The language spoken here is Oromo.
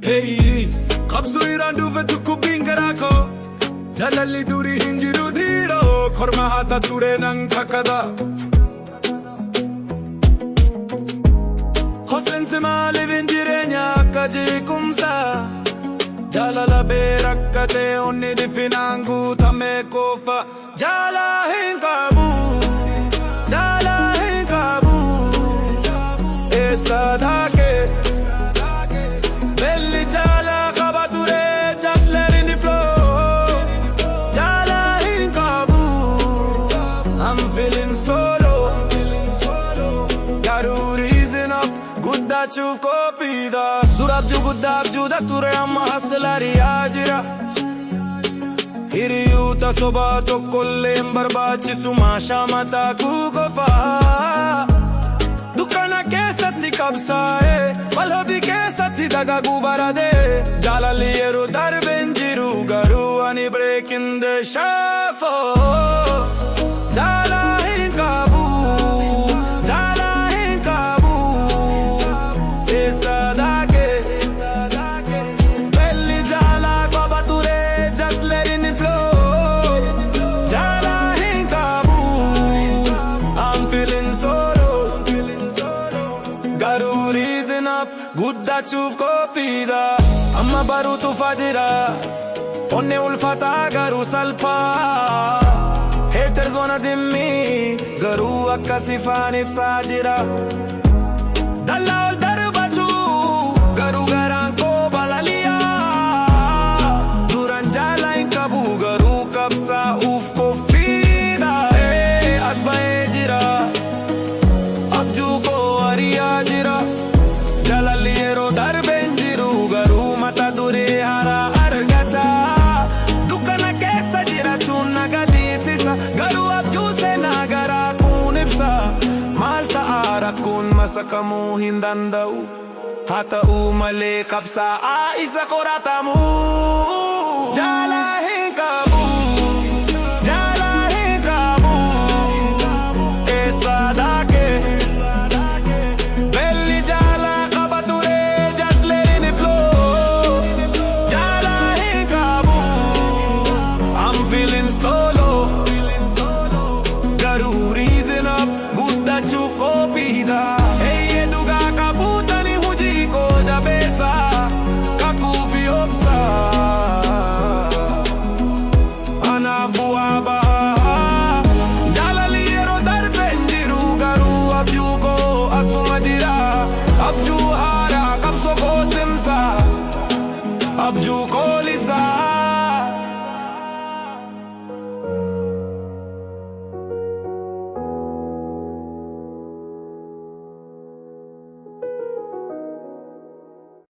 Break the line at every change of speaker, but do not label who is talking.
Hey, qabsu iraan dhufe tukkubbiin garaa koo jaalalli durii hin jiru dhiiroo korma haata ture nan kakkada. Hoslensi maaliif jireenya akka jeequmsa jaalala beerakkatee onni dhifinaan guutame qofa jaalaa hin qabu jaalaa hin qabu eessa dhaaqee belli jaalaa qaba ture just let it flow jaalaa hin qabu I'm feeling solo garuu reason up guddachuuf kophiidha durabjuu guddaabjuudha ture amma hasalariyaa jira hiriyuuta sobaa tokkollee hin barbaachisu maashaa mataa kuu qofaa dukkana keessatti qabsaa'ee bal'obii keessatti dagaguu baradee jaalalli yeroo darbeen jiru garuu ani breaking the shuffle jaalaa hin qabu jaalaa hin qabu eessa dhaaqee belli jaalaa qaba ture just letting it flow jaalaa hin qabu I'm feeling solo garuu reason up guddachuuf kophiidha amma baruutu fajira onni ulfataa garuu salphaa haters wanna dim me garuu akkasifaan ibsaa jira dallaa ol darbachuu garuu garaan koo balaliyaa duraan jaalaa hin qabu garuu qabsaa'uuf qophiidha as ba'ee jira abjuu koo ariyaa jira jaalalli yeroo darbeen jiru garuu mata duree haaraa argata dukkana keessa jiraachuun na gaddisiisa garuu abjuu seenaa garaa kun ibsa maal ta'a rakkoon masakamuu hin danda'u haa ta'uu malee qabsaa'aa isa qoratamu jaalaa hin qabu jaalaa hin qabu eessa dhaaqee belli jaalaa qaba ture just letting it flow jaalaa hin qabu I'm feeling solo garuu reason up guddachuuf kophiidha